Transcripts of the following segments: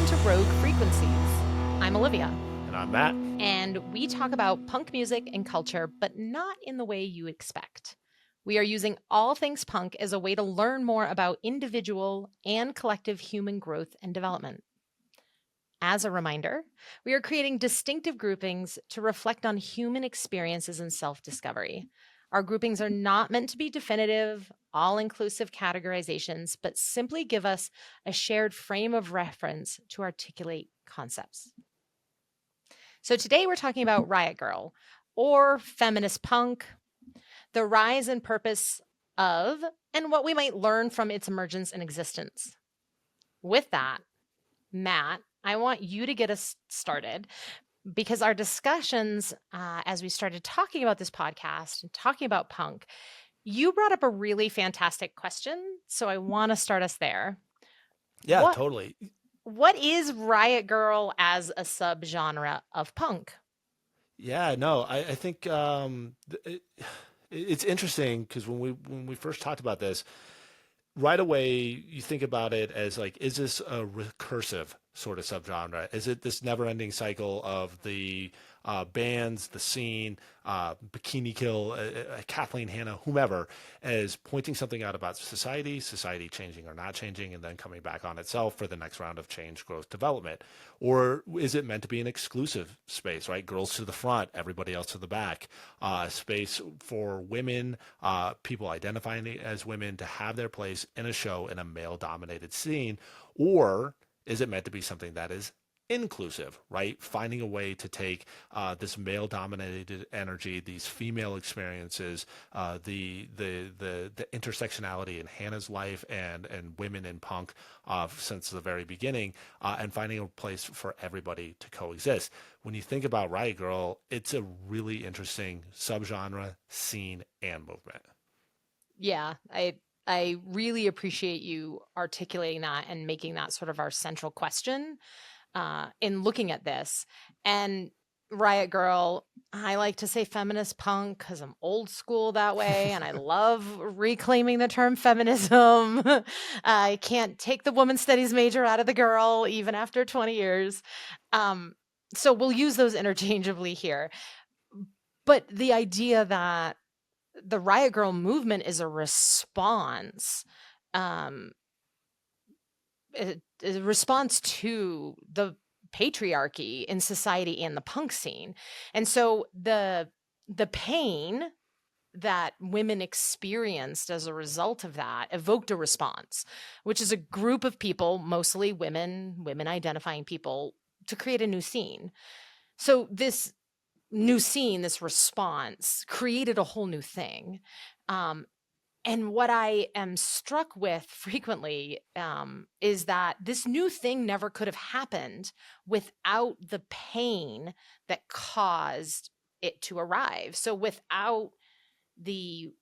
Welcome to Rogue Frequencies. I'm Olivia. And I'm Matt. And we talk about punk music and culture, but not in the way you expect. We are using all things punk as a way to learn more about individual and collective human growth and development. As a reminder, we are creating distinctive groupings to reflect on human experiences and self discovery. Our groupings are not meant to be definitive, all inclusive categorizations, but simply give us a shared frame of reference to articulate concepts. So today we're talking about Riot Grrrl, or feminist punk, the rise and purpose of, and what we might learn from its emergence and existence. With that, Matt, I want you to get us started because our discussions, as we started talking about this podcast and talking about punk, you brought up a really fantastic question. So I want to start us there. Yeah, totally. What is Riot Grrrl as a subgenre of punk? Yeah, no, I think it's interesting because when we first talked about this, right away you think about it as like, is this a recursive sort of subgenre? Is it this never-ending cycle of the bands, the scene, Bikini Kill, Kathleen Hanna, whomever, as pointing something out about society changing or not changing, and then coming back on itself for the next round of change, growth, development? Or is it meant to be an exclusive space, right? Girls to the front, everybody else to the back, space for women, people identifying as women to have their place in a show in a male-dominated scene? Or is it meant to be something that is inclusive, right? Finding a way to take this male-dominated energy, these female experiences, the intersectionality in Hannah's life and women in punk since the very beginning, and finding a place for everybody to coexist. When you think about Riot Grrrl, it's a really interesting subgenre, scene, and movement. Yeah, I really appreciate you articulating that and making that sort of our central question in looking at this. And Riot Grrrl, I like to say feminist punk because I'm old school that way, and I love reclaiming the term feminism. I can't take the woman studies major out of the girl even after 20 years. So we'll use those interchangeably here. But the idea that the Riot Grrrl movement is a response, um, a response to the patriarchy in society and the punk scene. And so the pain that women experienced as a result of that evoked a response, which is a group of people, mostly women identifying people, to create a new scene. So this new scene, this response, created a whole new thing. And what I am struck with frequently is that this new thing never could have happened without the pain that caused it to arrive. So without the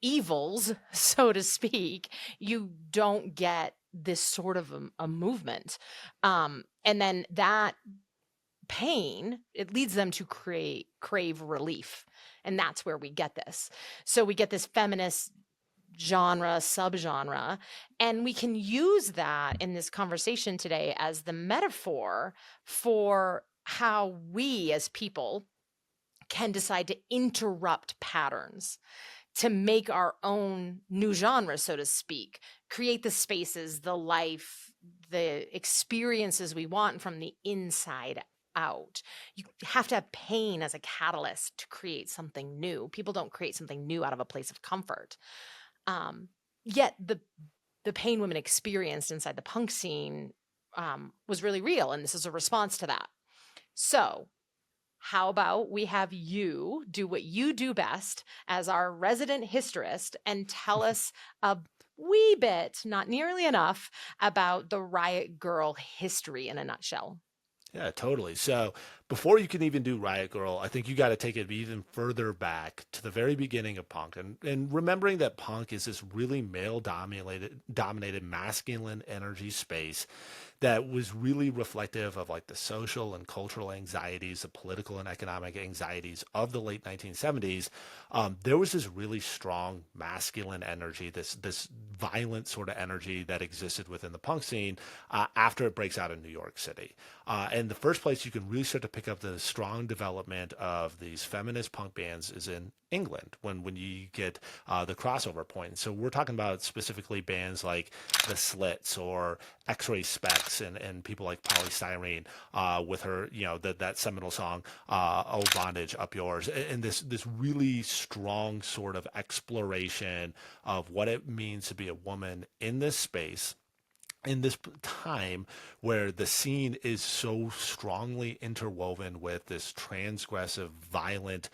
evils, so to speak, you don't get this sort of a movement. And then that pain, it leads them to crave relief. And that's where we get this. So we get this feminist genre, subgenre, and we can use that in this conversation today as the metaphor for how we as people can decide to interrupt patterns, to make our own new genre, so to speak, create the spaces, the life, the experiences we want from the inside out. You have to have pain as a catalyst to create something new. People don't create something new out of a place of comfort. Yet the pain women experienced inside the punk scene was really real, and this is a response to that. So how about we have you do what you do best as our resident historist and tell us a wee bit, not nearly enough, about the Riot Grrrl history in a nutshell. Yeah, totally. So before you can even do Riot Grrrl, I think you got to take it even further back to the very beginning of punk, and remembering that punk is this really male dominated masculine energy space that was really reflective of like the social and cultural anxieties, the political and economic anxieties of the late 1970s. There was this really strong masculine energy, this violent sort of energy that existed within the punk scene after it breaks out in New York City. And the first place you can really start to pick up the strong development of these feminist punk bands is in England when you get the crossover point. So we're talking about specifically bands like the Slits or X-Ray Specs and people like Polystyrene with her, that seminal song, "Oh Bondage, Up Yours," and this really strong sort of exploration of what it means to be a woman in this space in this time where the scene is so strongly interwoven with this transgressive, violent,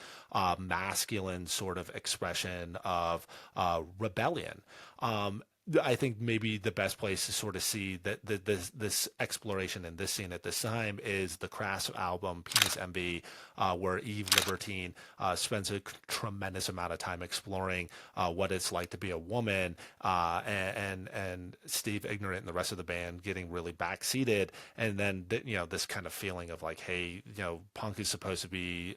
masculine sort of expression of rebellion. I think maybe the best place to sort of see that this exploration in this scene at this time is the Crass album Penis Envy, where Eve Libertine spends a tremendous amount of time exploring what it's like to be a woman, and Steve Ignorant and the rest of the band getting really backseated, and then this kind of feeling of like, hey, punk is supposed to be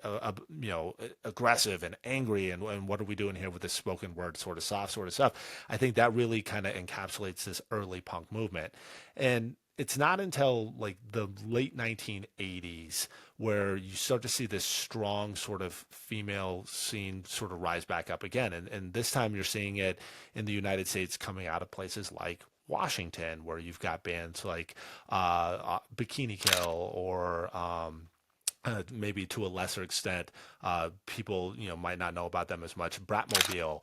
aggressive and angry, and what are we doing here with this spoken word sort of soft sort of stuff. I think that really kind of encapsulates this early punk movement. And it's not until like the late 1980s where you start to see this strong sort of female scene sort of rise back up again. And this time you're seeing it in the United States coming out of places like Washington, where you've got bands like Bikini Kill or maybe to a lesser extent, people might not know about them as much. Bratmobile,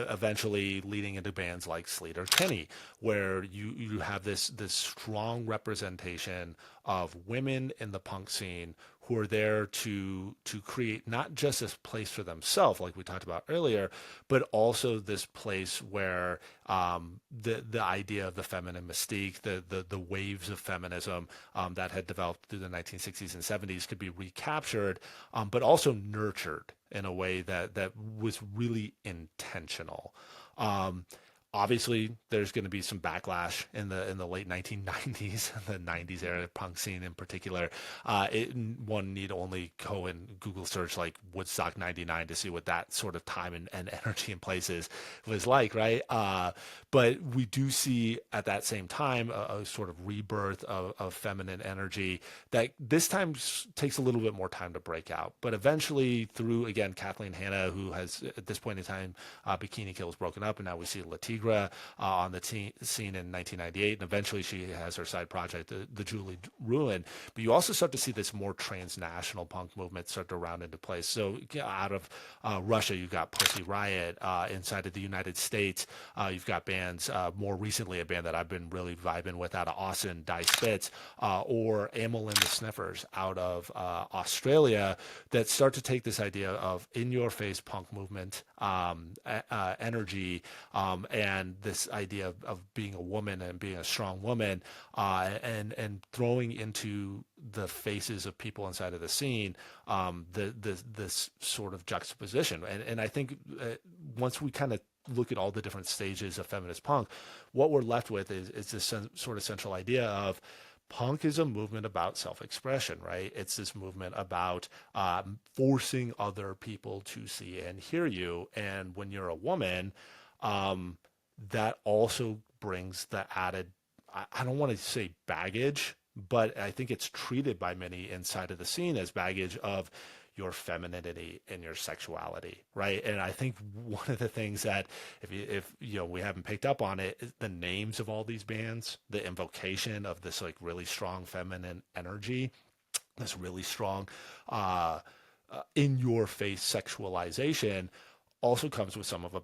eventually leading into bands like Sleater-Kinney, where you have this strong representation of women in the punk scene who are there to create not just this place for themselves, like we talked about earlier, but also this place where the idea of the feminine mystique, the waves of feminism that had developed through the 1960s and 70s could be recaptured, but also nurtured in a way that was really intentional. Obviously, there's going to be some backlash in the late 1990s, the 90s era punk scene in particular. One need only go and Google search like Woodstock '99 to see what that sort of time and energy in places was like, right? But we do see at that same time a sort of rebirth of feminine energy that this time takes a little bit more time to break out. But eventually, through again Kathleen Hanna, who has at this point in time, Bikini Kill is broken up, and now we see Latigra on the scene in 1998, and eventually she has her side project, the Julie Ruin. But you also start to see this more transnational punk movement start to round into place. So out of Russia, you've got Pussy Riot. Inside of the United States, you've got bands, more recently a band that I've been really vibing with out of Austin, Die Spitz, or Amyl and the Sniffers out of Australia, that start to take this idea of in-your-face punk movement energy, and this idea of being a woman and being a strong woman, and throwing into the faces of people inside of the scene, this sort of juxtaposition. And I think once we kind of look at all the different stages of feminist punk, what we're left with is this sort of central idea of punk is a movement about self-expression, right? It's this movement about forcing other people to see and hear you. And when you're a woman, that also brings the added, I don't want to say baggage, but I think it's treated by many inside of the scene as baggage of your femininity and your sexuality, right? And I think one of the things that if we haven't picked up on it, is the names of all these bands, the invocation of this like really strong feminine energy, this really strong in your face sexualization, also comes with some of a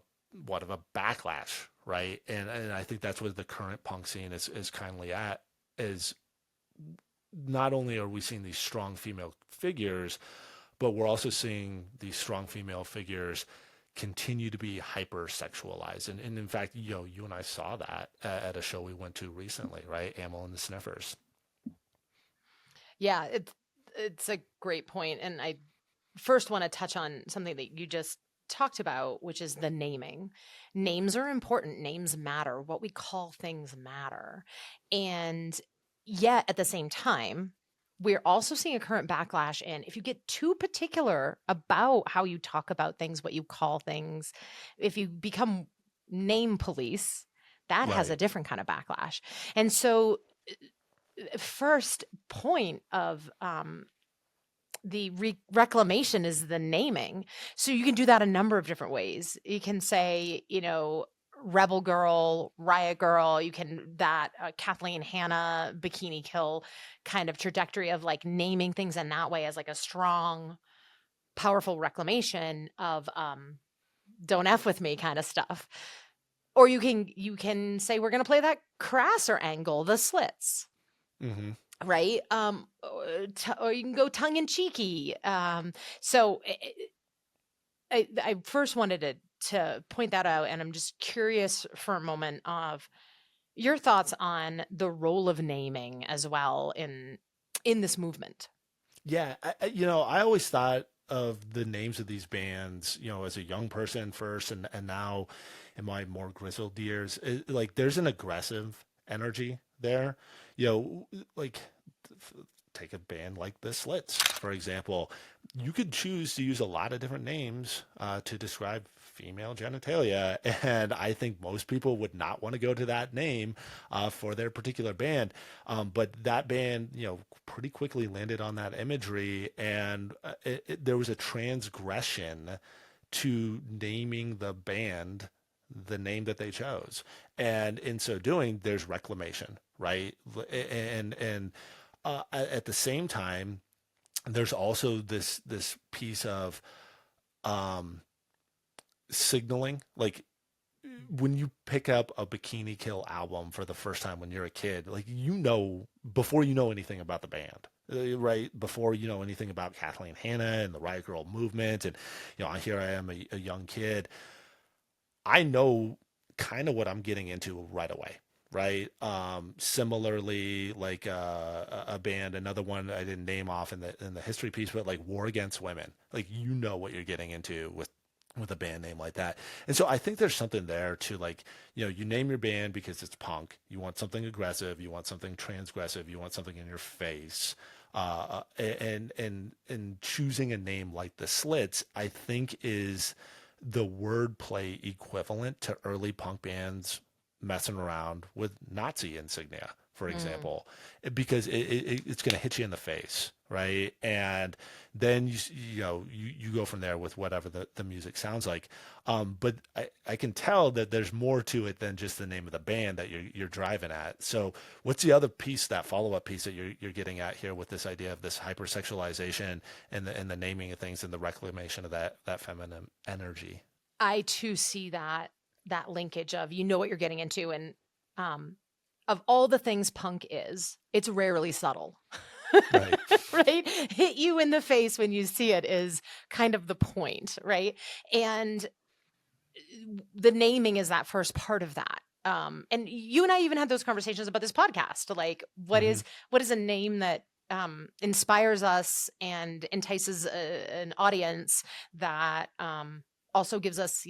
backlash, right? And I think that's what the current punk scene is kindly at, is not only are we seeing these strong female figures, but we're also seeing these strong female figures continue to be hyper-sexualized. And in fact, you and I saw that at a show we went to recently, right? Amyl and the Sniffers. Yeah, it's a great point. And I first want to touch on something that you just talked about, which is the naming. Names are important. Names matter. What we call things matter. And Yet at the same time, we're also seeing a current backlash in if you get too particular about how you talk about things, what you call things, if you become name police, that has Right. a different kind of backlash. And so, first point of the reclamation is the naming. So you can do that a number of different ways. You can say, Rebel Girl, Riot Grrrl. You can that Kathleen Hanna Bikini Kill kind of trajectory of like naming things in that way as like a strong, powerful reclamation of don't f with me kind of stuff. Or you can say we're going to play that crasser angle, the slits, Hmm. right? Or you can go tongue in cheeky. So I first wanted to point that out, and I'm just curious for a moment of your thoughts on the role of naming as well in this movement. Yeah, I always thought of the names of these bands, as a young person first, and now in my more grizzled years, like there's an aggressive energy there. Like take a band like the Slits, for example. You could choose to use a lot of different names to describe female genitalia, and I think most people would not want to go to that name for their particular band. But that band, pretty quickly landed on that imagery, and there was a transgression to naming the band the name that they chose, and in so doing, there's reclamation, right? And at the same time, there's also this piece of um, signaling, like when you pick up a Bikini Kill album for the first time when you're a kid, like before you know anything about the band, right? Before you know anything about Kathleen Hanna and the Riot Grrrl movement, and here I am, a young kid. I know kind of what I'm getting into right away, right? Similarly, like a band, another one I didn't name off in the history piece, but like War Against Women, like what you're getting into with a band name like that. And so I think there's something there to like, you name your band because it's punk. You want something aggressive, you want something transgressive, you want something in your face. And choosing a name like the Slits, I think is the wordplay equivalent to early punk bands messing around with Nazi insignia, for Mm. example, because it's going to hit you in the face, right? And then you go from there with whatever the music sounds like. But I can tell that there's more to it than just the name of the band that you're driving at. So what's the other piece, that follow up piece that you're getting at here with this idea of this hypersexualization and the naming of things and the reclamation of that feminine energy? I too see that linkage of what you're getting into, and um of all the things punk is, it's rarely subtle. Right. Right? Hit you in the face when you see it is kind of the point, right? And the naming is that first part of that. And you and I even had those conversations about this podcast. Like, Hmm. what is a name that inspires us and entices an audience that also gives us,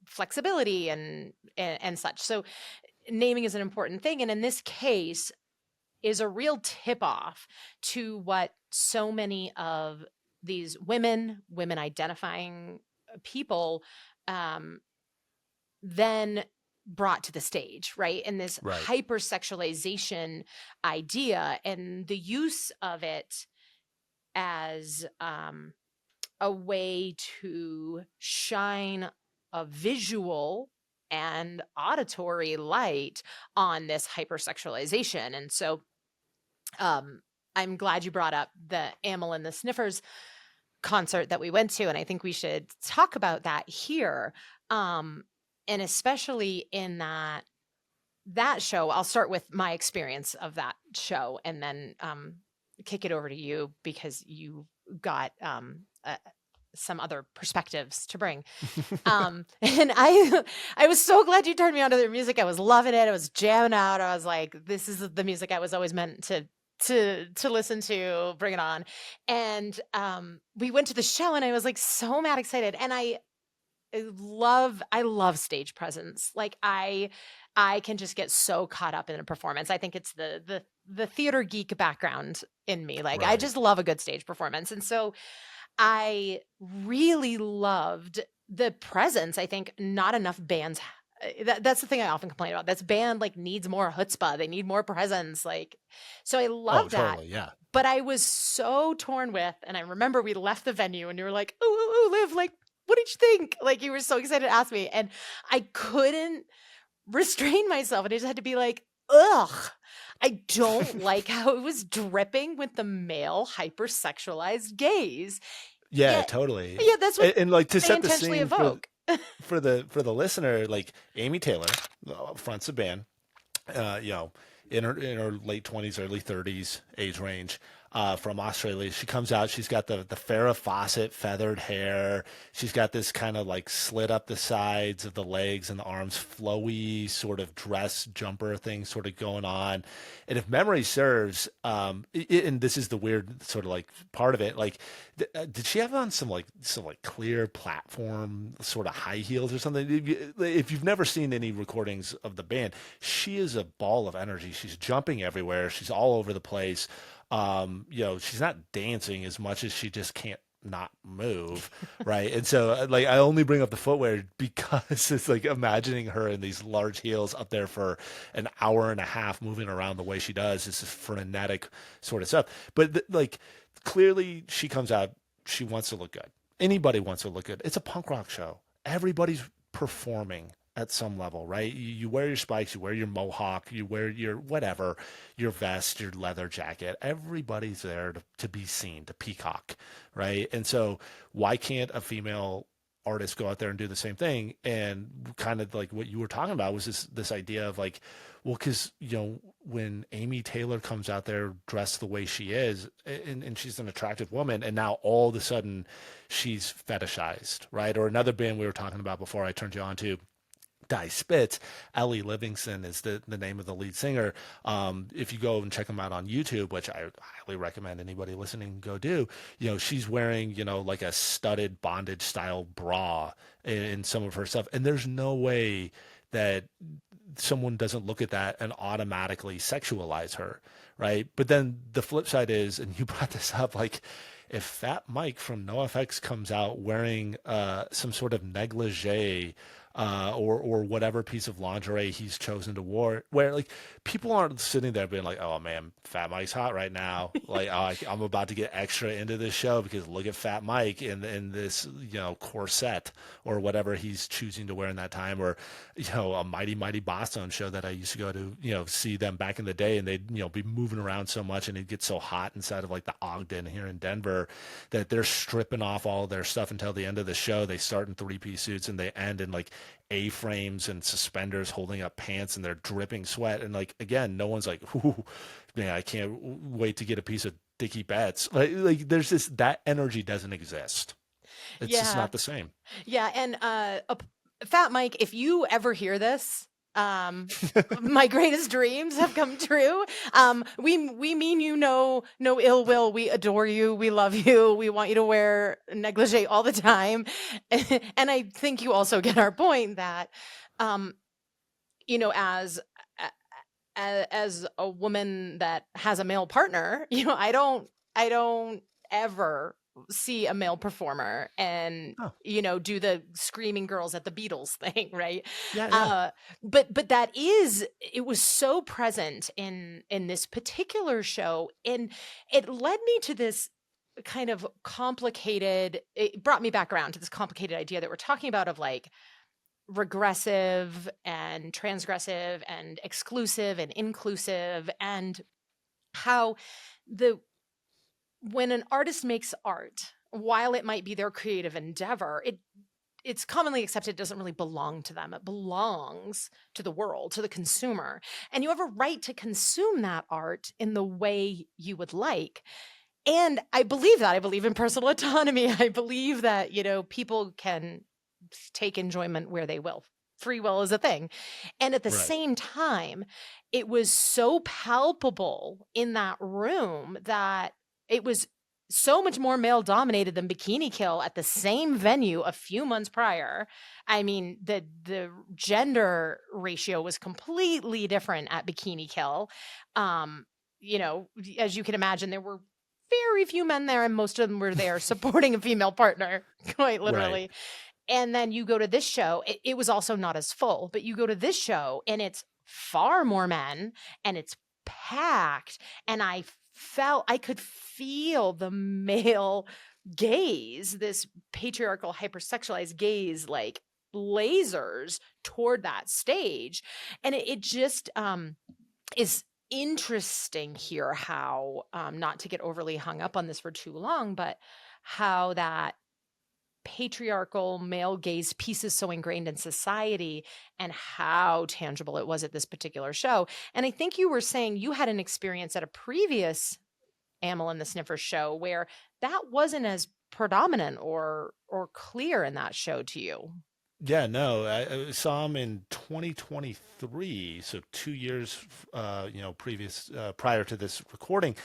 flexibility and such. So naming is an important thing. And in this case, is a real tip off to what so many of these women identifying people, um, then brought to the stage, right? And this Right. hypersexualization idea and the use of it as a way to shine a visual and auditory light on this hypersexualization. And so I'm glad you brought up the Amyl and the Sniffers concert that we went to, and I think we should talk about that here. Um, and especially in that show, I'll start with my experience of that show, and then kick it over to you because you got some other perspectives to bring. And I was so glad you turned me on to their music. I was loving it. I was jamming out. I was like, this is the music I was always meant to listen to. Bring it on. And we went to the show, and I was like so mad excited. And I love stage presence. Like I can just get so caught up in a performance. I think it's the the theater geek background in me. Like I Right. just love a good stage performance. And so I really loved the presence. I think not enough bands that's the thing I often complain about. This band like needs more chutzpah. They need more presence. Like, so I Oh, love that. totally. Yeah. But I was so torn with, and I remember we left the venue and you were like, "Ooh, ooh, ooh, Liv, like, what did you think?" Like, you were so excited to ask me, and I couldn't restrain myself, and I just had to be like, "Ugh, I don't like how it was dripping with the male hypersexualized gaze." Yeah, Yet, totally. yeah, that's what And like to they set the intentionally scene evoke. for the listener, like Amy Taylor fronts a band, you know, in her late 20s, early 30s age range, from Australia. She comes out. She's got the Farrah Fawcett feathered hair. She's got this kind of like slit up the sides of the legs and the arms, flowy sort of dress jumper thing sort of going on. And if memory serves, and this is the weird sort of like part of it, like, did she have on some like clear platform sort of high heels or something? If you've never seen any recordings of the band, she is a ball of energy. She's jumping everywhere. She's all over the place. She's not dancing as much as she just can't not move, right? And so like I only bring up the footwear because it's like imagining her in these large heels up there for an hour and a half moving around the way she does. It's this frenetic sort of stuff. But like clearly she comes out, she wants to look good. Anybody wants to look good. It's a punk rock show. Everybody's performing at some level, right? You wear your spikes, you wear your mohawk, you wear your whatever, your vest, your leather jacket. Everybody's there to be seen, to peacock, right? And so why can't a female artist go out there and do the same thing? And kind of like what you were talking about was this idea of like, well, because when Amy Taylor comes out there dressed the way she is, and she's an attractive woman, and now all of a sudden she's fetishized, right? Or another band we were talking about before I turned you on to, Die Spitz. Ellie Livingston is the name of the lead singer. If you go and check them out on YouTube, which I highly recommend anybody listening go do, she's wearing, like a studded bondage style bra in some of her stuff. And there's no way that someone doesn't look at that and automatically sexualize her, right? But then the flip side is, and you brought this up, like if Fat Mike from NoFX comes out wearing some sort of negligee, or whatever piece of lingerie he's chosen to wear, where like people aren't sitting there being like, oh man, Fat Mike's hot right now. Like, oh, I'm about to get extra into this show because look at Fat Mike in this, corset or whatever he's choosing to wear in that time. Or, a Mighty Mighty Boston show that I used to go to, see them back in the day, and they'd, be moving around so much and it'd get so hot inside of like the Ogden here in Denver that they're stripping off all their stuff until the end of the show. They start in 3-piece suits and they end in like A-frames and suspenders holding up pants, and they're dripping sweat. And like, again, no one's like, ooh, man, I can't wait to get a piece of Dickie Betts. Like there's that energy doesn't exist. It's just Yeah. not the same. Yeah, and Fat Mike, if you ever hear this, my greatest dreams have come true. We mean you no ill will. We adore you. We love you. We want you to wear negligee all the time, and I think you also get our point that, um, as as a woman that has a male partner, I don't ever see a male performer and Oh, do the screaming girls at the Beatles thing, right? yeah, yeah. uh but it was so present in this particular show, and it led me to this kind of complicated, it brought me back around to this complicated idea that we're talking about of like regressive and transgressive and exclusive and inclusive, and how the when an artist makes art, while it might be their creative endeavor, it's commonly accepted it doesn't really belong to them. It belongs to the world, to the consumer. And you have a right to consume that art in the way you would like. And I believe that. I believe in personal autonomy. I believe that, people can take enjoyment where they will. Free will is a thing. And at the Right. same time, it was so palpable in that room that it was so much more male dominated than Bikini Kill at the same venue a few months prior. I mean, the gender ratio was completely different at Bikini Kill. as you can imagine, there were very few men there, and most of them were there supporting a female partner, quite Right. literally. And then you go to this show, it was also not as full, but you go to this show and it's far more men and it's packed. And I could feel the male gaze, this patriarchal, hypersexualized gaze, like lasers toward that stage. And it just is interesting here how, not to get overly hung up on this for too long, but how that patriarchal male gaze piece is so ingrained in society and how tangible it was at this particular show. And I think you were saying you had an experience at a previous Amyl and the Sniffers show where that wasn't as predominant or clear in that show to you. Yeah, no, I saw him in 2023, so 2 years, previous prior to this recording,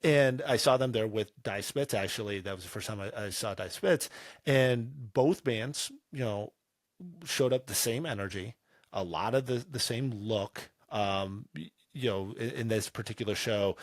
and I saw them there with Die Spitz. Actually, that was the first time I saw Die Spitz, and both bands, showed up the same energy, a lot of the same look. In this particular show,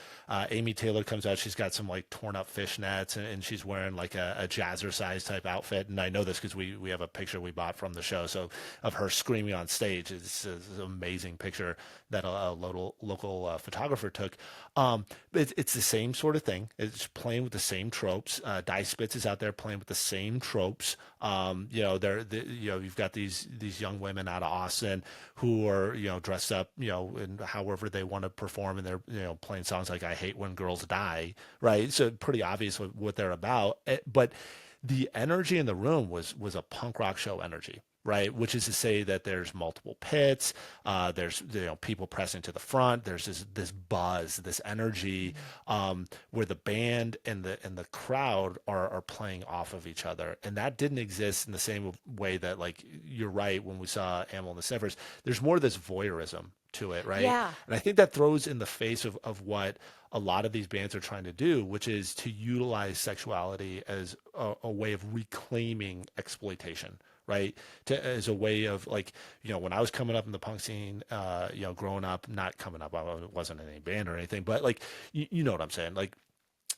Amy Taylor comes out. She's got some like torn up fishnets, and she's wearing like a jazzercise type outfit. And I know this because we have a picture we bought from the show, so of her screaming on stage. It's an amazing picture that a local photographer took. But it's the same sort of thing. It's playing with the same tropes. Die Spitz is out there playing with the same tropes. You've got these young women out of Austin who are dressed up in however they want to perform, and they're playing songs like "I Hate When Girls Die," right? So pretty obvious what they're about. But the energy in the room was a punk rock show energy. Right, which is to say that there's multiple pits, there's people pressing to the front, there's this buzz, this energy, where the band and the crowd are playing off of each other, and that didn't exist in the same way that, like, you're right, when we saw Amyl and the Sniffers, there's more of this voyeurism to it, right? Yeah. And I think that throws in the face of what a lot of these bands are trying to do, which is to utilize sexuality as a way of reclaiming exploitation, right? As a way of, like, when I was coming up in the punk scene, growing up, not coming up, I wasn't in any band or anything, but like, you know what I'm saying? Like,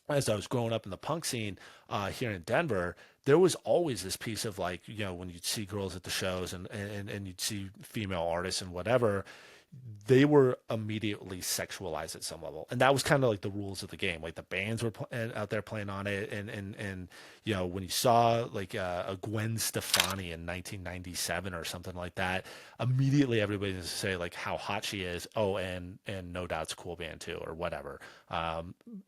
as I was growing up in the punk scene here in Denver, there was always this piece of, like, when you'd see girls at the shows and you'd see female artists and whatever, they were immediately sexualized at some level, and that was kind of like the rules of the game. Like, the bands were out there playing on it, and when you saw like a Gwen Stefani in 1997 or something like that, immediately everybody was to say like how hot she is. Oh, and No Doubt's a cool band too, or whatever.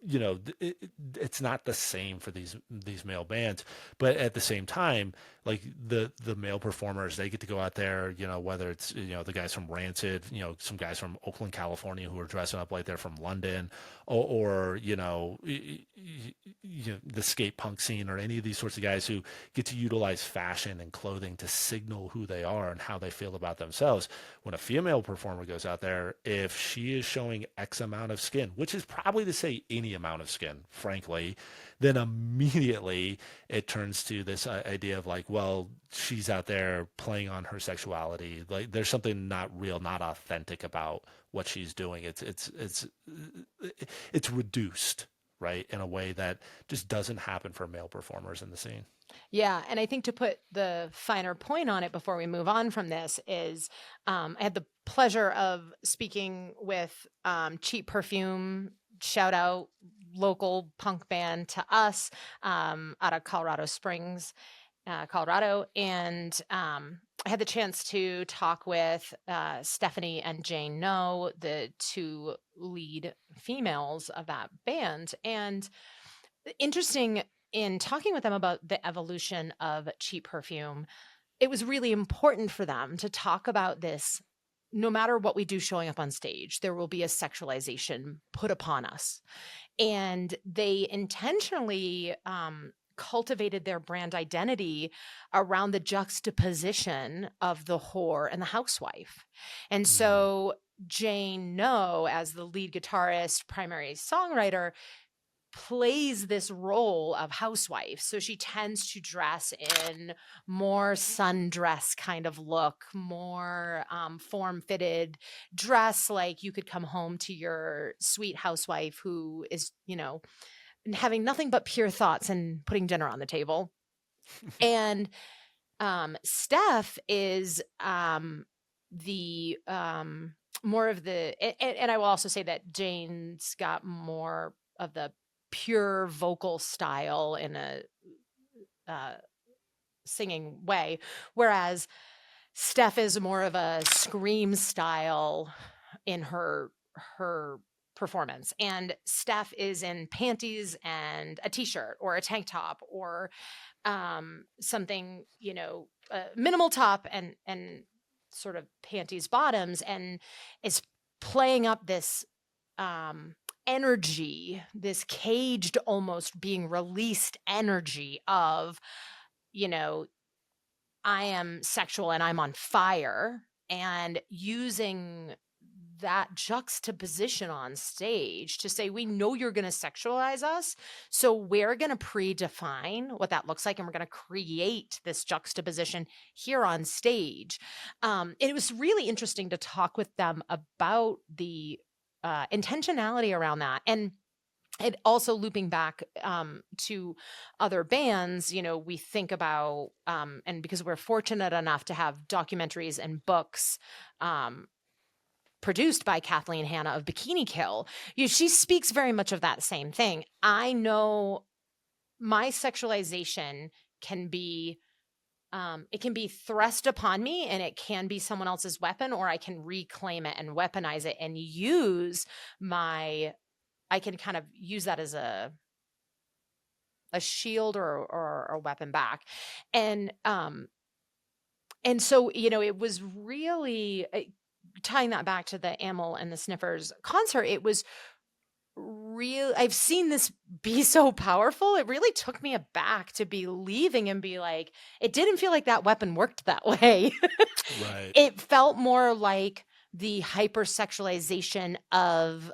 It's not the same for these male bands, but at the same time, like, the male performers, they get to go out there, whether it's the guys from Rancid, some guys from Oakland, California, who are dressing up like they're from London, or the skate punk scene, or any of these sorts of guys who get to utilize fashion and clothing to signal who they are and how they feel about themselves. When a female performer goes out there, if she is showing X amount of skin, which is probably to say any amount of skin, frankly, then immediately it turns to this idea of, like, well, she's out there playing on her sexuality. Like, there's something not real, not authentic about what she's doing. It's reduced, right, in a way that just doesn't happen for male performers in the scene. Yeah, and I think to put the finer point on it before we move on from this is, I had the pleasure of speaking with Cheap Perfume, shout out local punk band to us, out of Colorado Springs, Colorado, and I had the chance to talk with Stephanie and Jane No, the two lead females of that band, and interesting in talking with them about the evolution of Cheap Perfume, it was really important for them to talk about this. No matter what we do showing up on stage, there will be a sexualization put upon us. And they intentionally cultivated their brand identity around the juxtaposition of the whore and the housewife. And Mm. so Jane No, as the lead guitarist, primary songwriter, plays this role of housewife. So she tends to dress in more sundress kind of look, more form-fitted dress, like you could come home to your sweet housewife who is, having nothing but pure thoughts and putting dinner on the table. And Steph is the more of the and I will also say that Jane's got more of the pure vocal style in a uh, singing way, whereas Steph is more of a scream style in her performance. And Steph is in panties and a t-shirt or a tank top or something, minimal top and sort of panties bottoms, and is playing up this energy, this caged, almost being released energy of, you know, I am sexual and I'm on fire, and using that juxtaposition on stage to say, we know you're going to sexualize us, so we're going to predefine what that looks like, and we're going to create this juxtaposition here on stage. It was really interesting to talk with them about the intentionality around that. And it also, looping back to other bands, we think about, and because we're fortunate enough to have documentaries and books produced by Kathleen Hanna of Bikini Kill, she speaks very much of that same thing. I know my sexualization can be, it can be thrust upon me, and it can be someone else's weapon, or I can reclaim it and weaponize it and I can kind of use that as a shield or a weapon back. And so, it was really tying that back to the Amyl and the Sniffers concert. It was real. I've seen this be so powerful. It really took me aback to be leaving and be like, it didn't feel like that weapon worked that way. Right. It felt more like the hypersexualization of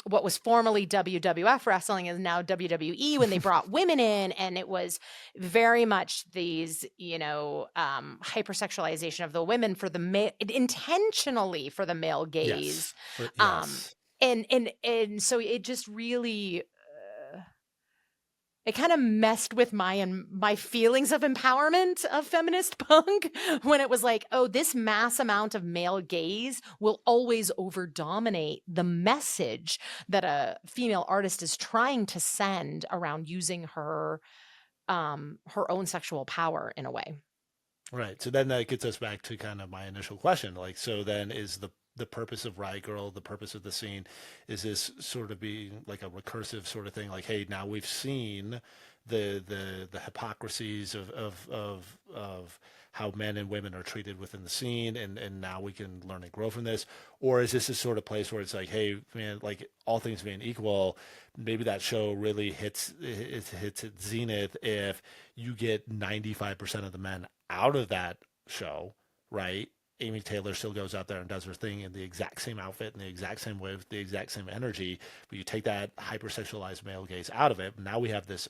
what was formerly WWF wrestling is now WWE, when they brought women in, and it was very much these, hypersexualization of the women for the intentionally for the male gaze. Yes. Um, Yes. and so it just really it kind of messed with my feelings of empowerment of feminist punk, when it was like, oh, this mass amount of male gaze will always over dominate the message that a female artist is trying to send around using her own sexual power in a way. Right. So then that gets us back to kind of my initial question. Like, so then is the purpose of Riot Grrrl, the purpose of the scene, is this sort of being like a recursive sort of thing? Like, hey, now we've seen the hypocrisies of how men and women are treated within the scene, and now we can learn and grow from this? Or is this a sort of place where it's like, hey, man, like all things being equal, maybe that show really hits its zenith if you get 95% of the men out of that show, right? Amy Taylor still goes out there and does her thing in the exact same outfit, in the exact same way, with the exact same energy. But you take that hypersexualized male gaze out of it. Now we have this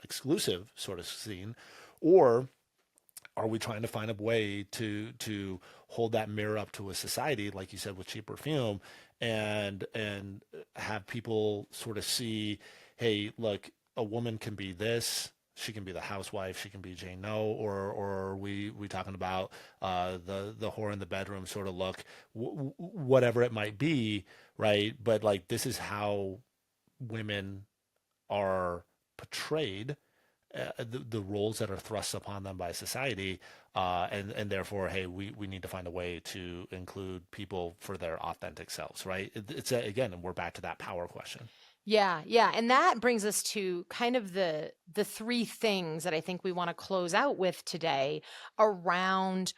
exclusive sort of scene. Or are we trying to find a way to hold that mirror up to a society, like you said with Cheap Perfume, and have people sort of see, hey, look, a woman can be this. She can be the housewife. She can be Jane No, or are we talking about the whore in the bedroom sort of look, whatever it might be, right? But like, this is how women are portrayed, the roles that are thrust upon them by society, and therefore, hey, we need to find a way to include people for their authentic selves, right? It's again, and we're back to that power question. Yeah, yeah, and that brings us to kind of the three things that I think we want to close out with today around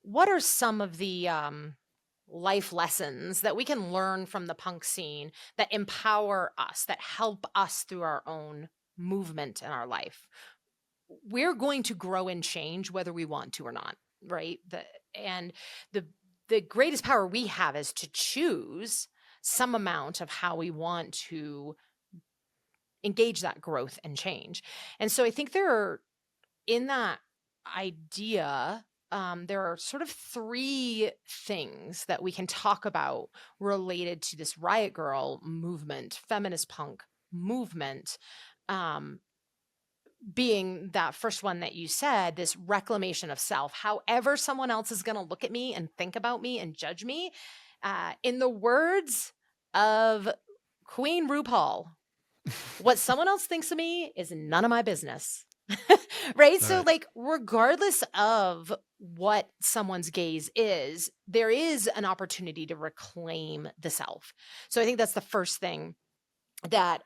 what are some of the life lessons that we can learn from the punk scene that empower us, that help us through our own movement in our life. We're going to grow and change whether we want to or not, right? And the the greatest power we have is to choose some amount of how we want to engage that growth and change. And so I think there are, in that idea, there are sort of three things that we can talk about related to this Riot Grrrl movement, feminist punk movement. Um, being that first one that you said, this reclamation of self, however someone else is going to look at me and think about me and judge me. In the words of Queen RuPaul, what someone else thinks of me is none of my business. Right? All So, right. like, regardless of what someone's gaze is, there is an opportunity to reclaim the self. So, I think that's the first thing that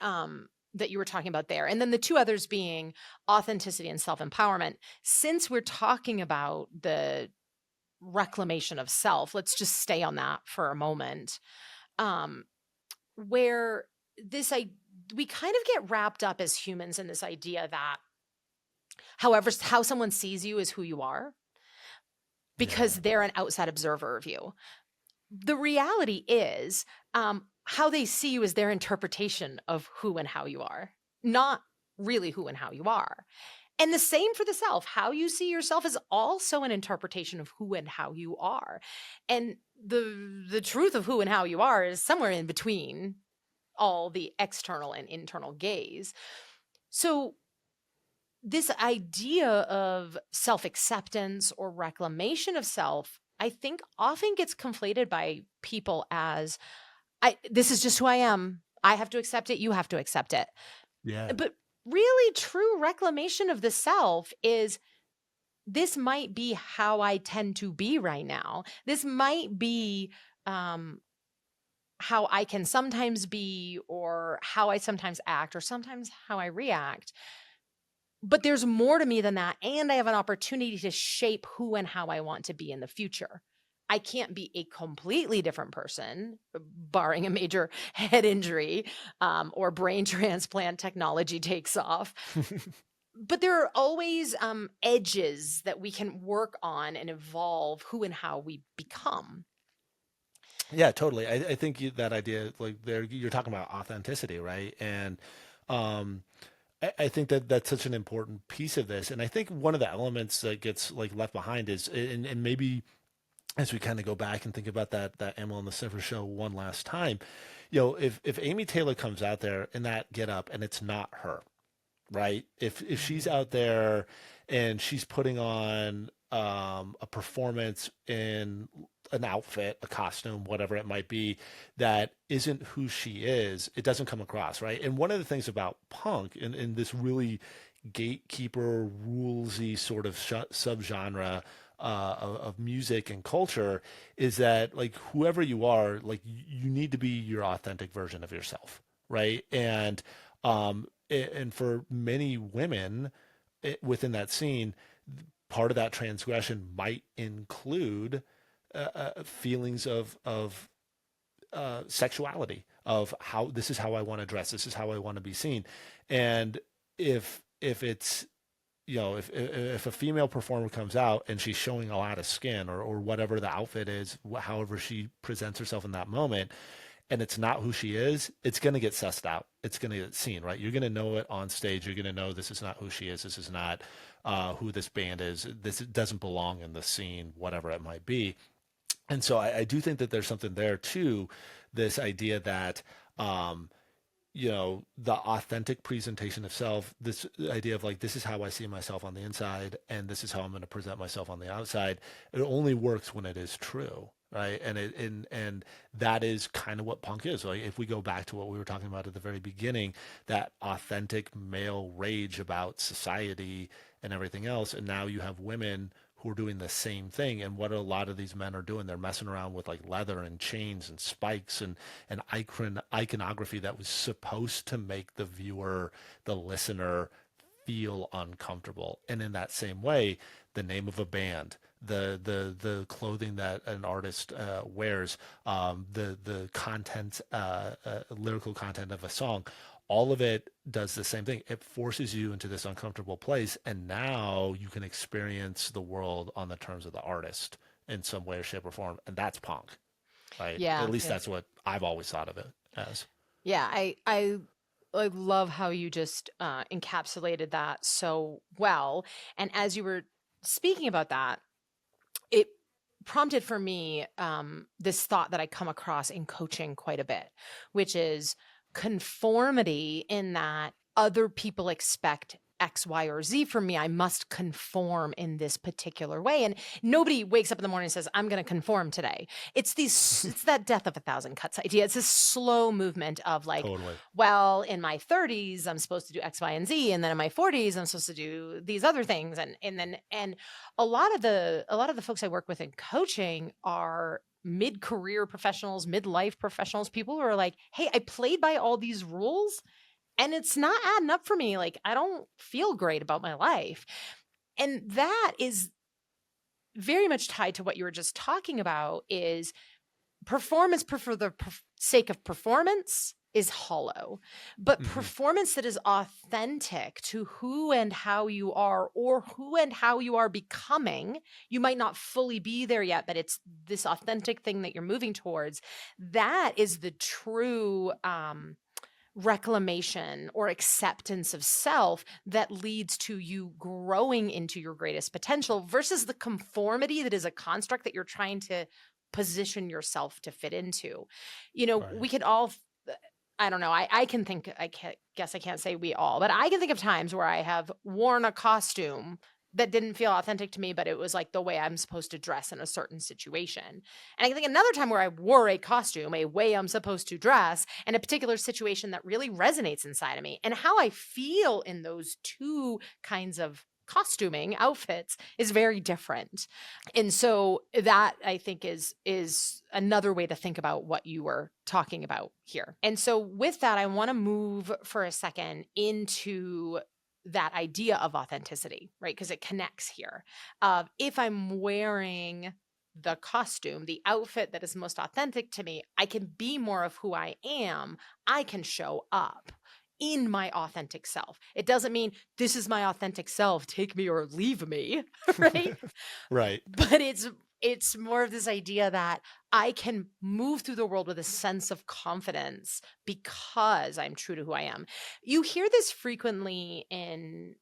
that you were talking about there. And then the two others being authenticity and self-empowerment. Since we're talking about the reclamation of self, let's just stay on that for a moment. Um, where this I we kind of get wrapped up as humans in this idea that however how someone sees you is who you are because Yeah. they're an outside observer of you. The reality is, how they see you is their interpretation of who and how you are, not really who and how you are. And the same for the self. How you see yourself is also an interpretation of who and how you are. And the truth of who and how you are is somewhere in between all the external and internal gaze. So this idea of self-acceptance or reclamation of self, I think often gets conflated by people as this is just who I am. I have to accept it, you have to accept it. Yeah. But really true reclamation of the self is this might be how I tend to be right now. This might be how I can sometimes be, or how I sometimes act, or sometimes how I react. But there's more to me than that. And I have an opportunity to shape who and how I want to be in the future. I can't be a completely different person, barring a major head injury or brain transplant technology takes off. But there are always edges that we can work on and evolve who and how we become. Yeah, totally. I think that idea, like there, you're talking about authenticity, right? And um, I think that that's such an important piece of this. And I think one of the elements that gets like left behind is, and maybe as we kind of go back and think about that Amyl and the Sniffers show one last time, if Amy Taylor comes out there in that get up and it's not her, right? If she's Mhm. out there and she's putting on a performance in an outfit, a costume, whatever it might be, that isn't who she is, it doesn't come across, right? And one of the things about punk and this gatekeeper, rulesy sort of subgenre of music and culture is that like whoever you are, like you need to be your authentic version of yourself, right? And for many women within that scene, part of that transgression might include feelings of sexuality, of how this is how I want to dress, this is how I want to be seen, and if it's if a female performer comes out and she's showing a lot of skin or whatever the outfit is, however she presents herself in that moment, and it's not who she is, it's going to get sussed out. It's going to get seen, right? You're going to know it on stage. You're going to know this is not who she is. This is not who this band is. This doesn't belong in the scene, whatever it might be. And so I do think that there's something there too, this idea that um, the authentic presentation of self, this idea of like, this is how I see myself on the inside, and this is how I'm going to present myself on the outside. It only works when it is true. Right. And that is kind of what punk is. Like if we go back to what we were talking about at the very beginning, that authentic male rage about society and everything else. And now you have women who are doing the same thing. And what a lot of these men are doing, they're messing around with like leather and chains and spikes and iconography that was supposed to make the viewer, the listener feel uncomfortable. And in that same way, the name of a band, the clothing that an artist wears, the content, lyrical content of a song, all of it does the same thing. It forces you into this uncomfortable place, and now you can experience the world on the terms of the artist in some way, shape, or form, and that's punk, right? At Yeah, least yeah. that's what I've always thought of it as. Yeah, I I love how you just encapsulated that so well. And as you were speaking about that, it prompted for me this thought that I come across in coaching quite a bit, which is conformity, in that other people expect X, Y, or Z from me. I must conform in this particular way. And nobody wakes up in the morning and says, I'm going to conform today. It's that death of a thousand cuts idea. It's this slow movement of like, Totally. well, in my 30s, I'm supposed to do X, Y, and Z. And then in my 40s, I'm supposed to do these other things. And a lot of the folks I work with in coaching are mid-career professionals, midlife professionals, people who are like, hey, I played by all these rules and it's not adding up for me. Like, I don't feel great about my life. And that is very much tied to what you were just talking about, is performance for the sake of performance is hollow, but Hmm. performance that is authentic to who and how you are, or who and how you are becoming, you might not fully be there yet, but it's this authentic thing that you're moving towards. That is the true reclamation or acceptance of self that leads to you growing into your greatest potential, versus the conformity that is a construct that you're trying to position yourself to fit into. Right. We could all, I don't know, I can think, guess I can't say we all, but I can think of times where I have worn a costume that didn't feel authentic to me, but it was like the way I'm supposed to dress in a certain situation. And I can think another time where I wore a costume, a way I'm supposed to dress in a particular situation that really resonates inside of me. And how I feel in those two kinds of costuming outfits is very different. And so that, I think, is another way to think about what you were talking about here. And so with that, I want to move for a second into that idea of authenticity, right? Because it connects here. If I'm wearing the costume, the outfit that is most authentic to me, I can be more of who I am. I can show up in my authentic self. It doesn't mean this is my authentic self, take me or leave me, right? Right. But it's more of this idea that I can move through the world with a sense of confidence because I'm true to who I am. You hear this frequently in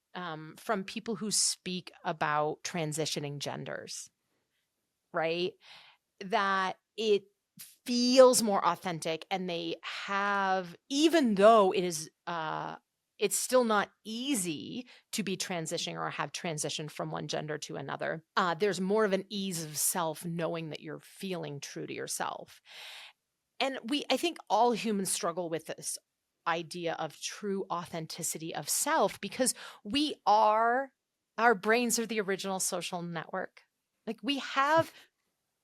from people who speak about transitioning genders, right? That it feels more authentic, and they have, even though it's still not easy to be transitioning or have transitioned from one gender to another. There's more of an ease of self knowing that you're feeling true to yourself. And I think all humans struggle with this idea of true authenticity of self, because our brains are the original social network. Like, we have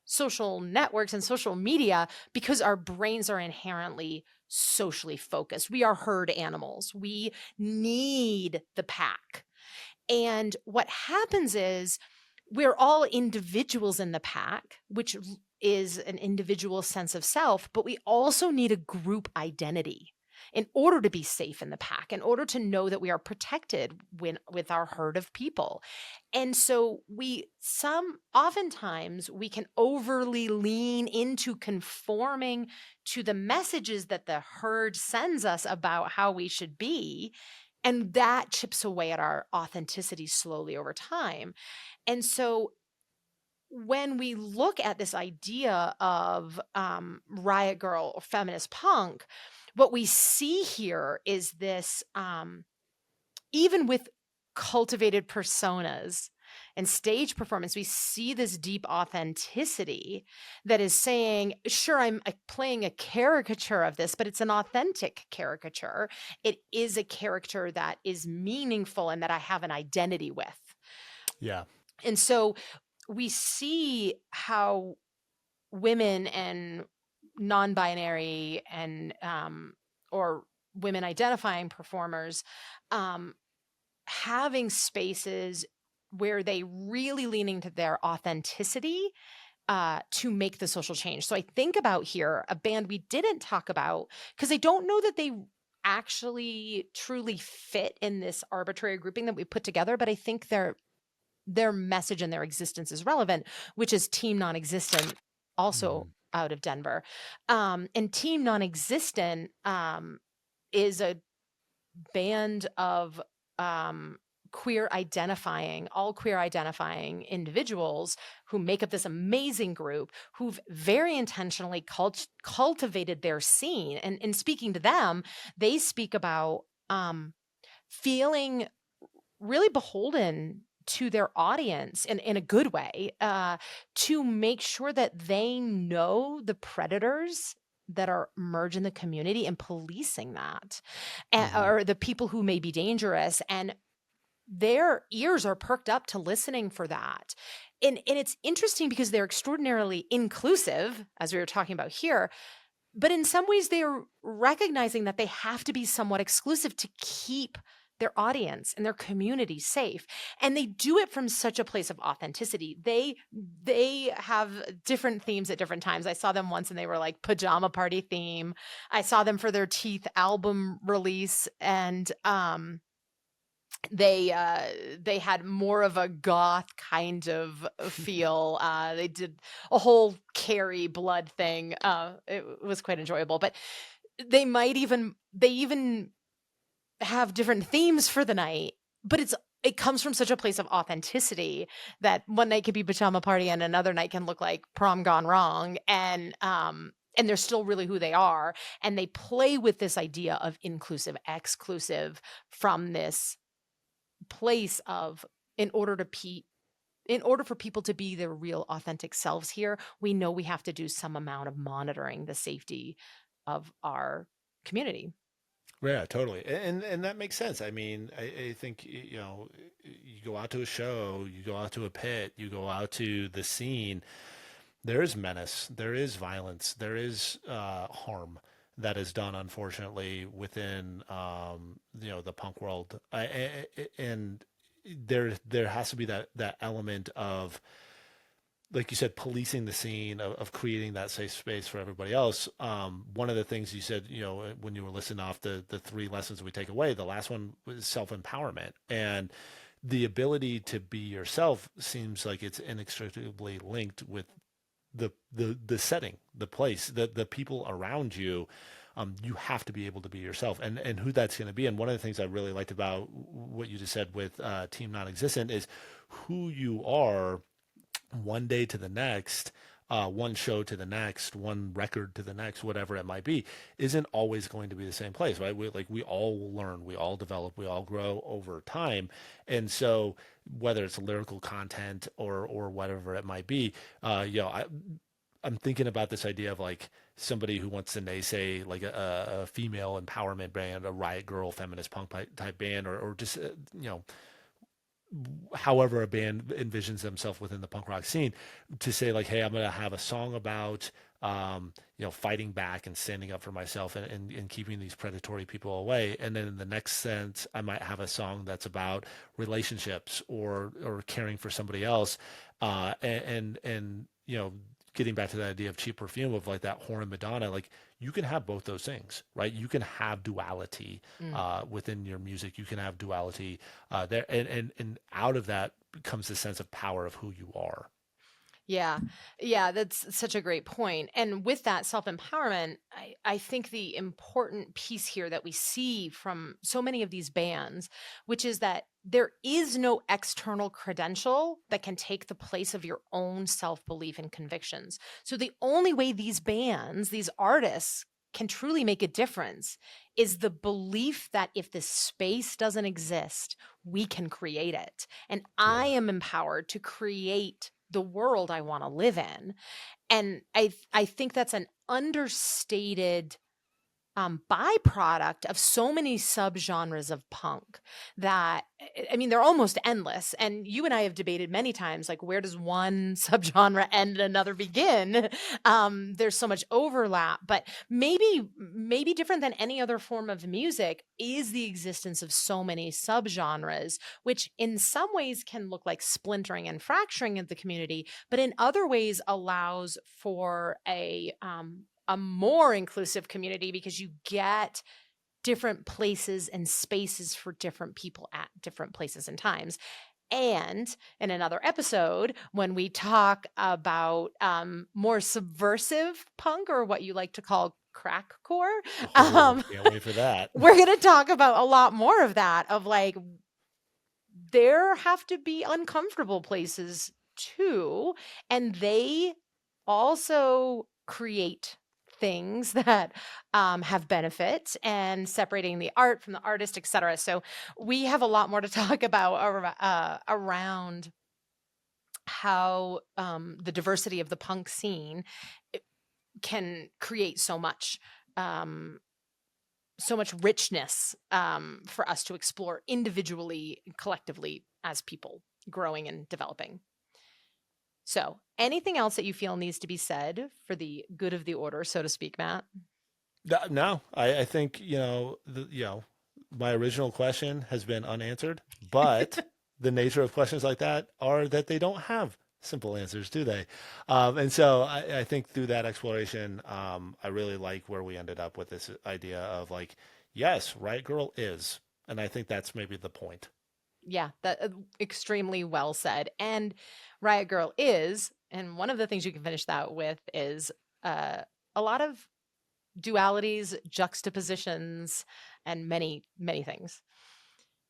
social networks and social media because our brains are inherently socially focused. We are herd animals. We need the pack. And what happens is we're all individuals in the pack, which is an individual sense of self, but we also need a group identity in order to be safe in the pack, in order to know that we are protected with our herd of people. And so oftentimes we can overly lean into conforming to the messages that the herd sends us about how we should be. And that chips away at our authenticity slowly over time. And so when we look at this idea of Riot Grrrl or feminist punk, what we see here is this, even with cultivated personas and stage performance, we see this deep authenticity that is saying, sure, I'm playing a caricature of this, but it's an authentic caricature. It is a character that is meaningful and that I have an identity with. Yeah. And so we see how women and non-binary and or women identifying performers having spaces where they really lean into their authenticity to make the social change. So I think about here a band we didn't talk about because I don't know that they actually truly fit in this arbitrary grouping that we put together, but I think their message and their existence is relevant, which is Team Non-Existent, also Hmm. out of Denver. And Team Non-Existent is a band of um, all queer identifying individuals who make up this amazing group who've very intentionally cultivated their scene. And in speaking to them, they speak about feeling really beholden to their audience in a good way, to make sure that they know the predators that are emerge in the community and policing that, Hmm. or the people who may be dangerous, and their ears are perked up to listening for that. And it's interesting because they're extraordinarily inclusive, as we were talking about here, but in some ways they're recognizing that they have to be somewhat exclusive to keep their audience and their community safe, and they do it from such a place of authenticity. They have different themes at different times. I saw them once and they were like pajama party theme. I saw them for their Teeth album release, and they had more of a goth kind of feel. They did a whole Carrie blood thing. It was quite enjoyable, but they even have different themes for the night, but it comes from such a place of authenticity that one night could be pajama party and another night can look like prom gone wrong. And they're still really who they are. And they play with this idea of inclusive, exclusive, from this place of, in order to in order for people to be their real authentic selves here, we know we have to do some amount of monitoring the safety of our community. Yeah, totally. And that makes sense. I mean, I think, you know, you go out to a show, you go out to a pit, you go out to the scene, there is menace, there is violence, there is harm that is done, unfortunately, within you know, the punk world. And there has to be that element of, like you said, policing the scene, of creating that safe space for everybody else. One of the things you said, you know, when you were listing off the three lessons we take away, the last one was self-empowerment. And the ability to be yourself seems like it's inextricably linked with the setting, the place, the people around you. You have to be able to be yourself, and who that's going to be. And one of the things I really liked about what you just said with Team Non-Existent is who you are one day to the next, one show to the next, one record to the next, whatever it might be, isn't always going to be the same place, right? We all learn, we all develop, we all grow over time, and so whether it's lyrical content or whatever it might be, you know, I'm thinking about this idea of like somebody who wants to naysay like a female empowerment band, a Riot Grrrl feminist punk type band, or just you know, however a band envisions themselves within the punk rock scene, to say like, hey, I'm going to have a song about you know, fighting back and standing up for myself, and keeping these predatory people away. And then in the next sense, I might have a song that's about relationships or caring for somebody else, and you know, getting back to the idea of cheap perfume, of like that whore and Madonna, like you can have both those things, right? You can have duality Mm. within your music. You can have duality there, and out of that comes the sense of power of who you are. Yeah. Yeah, that's such a great point. And with that self-empowerment, I think the important piece here that we see from so many of these bands, which is that there is no external credential that can take the place of your own self-belief and convictions. So the only way these bands, these artists, can truly make a difference is the belief that if this space doesn't exist, we can create it. And I Yeah. am empowered to create the world I want to live in. And I think that's an understated byproduct of so many subgenres of punk that, I mean, they're almost endless. And you and I have debated many times, like, where does one subgenre end and another begin? There's so much overlap, but maybe different than any other form of music is the existence of so many subgenres, which in some ways can look like splintering and fracturing of the community, but in other ways allows for a more inclusive community because you get different places and spaces for different people at different places and times. And in another episode, when we talk about more subversive punk, or what you like to call crackcore. Oh, can't wait for that. We're going to talk about a lot more of that, of like, there have to be uncomfortable places too. And they also create things that have benefits, and separating the art from the artist, etc. So we have a lot more to talk about around how the diversity of the punk scene can create so much richness for us to explore individually, collectively, as people growing and developing. So, anything else that you feel needs to be said for the good of the order, so to speak, Matt? No, I think, my original question has been unanswered, but the nature of questions like that are that they don't have simple answers, do they? And so I think through that exploration, I really like where we ended up with this idea of like, yes, Riot Grrrl is. And I think that's maybe the point. Yeah, that extremely well said. And Riot Grrrl is, and one of the things you can finish that with is a lot of dualities, juxtapositions, and many, many things.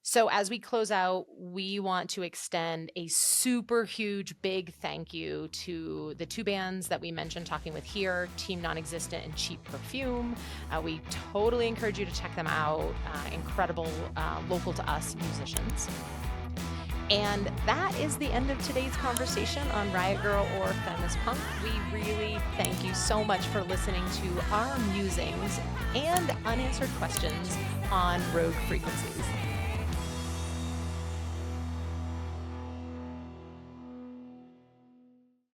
So as we close out, we want to extend a super huge, big thank you to the two bands that we mentioned talking with here, Team Non-Existent and Cheap Perfume. We totally encourage you to check them out. Incredible, local to us musicians. And that is the end of today's conversation on Riot Grrrl or Feminist Punk. We really thank you so much for listening to our musings and unanswered questions on Rogue Frequencies.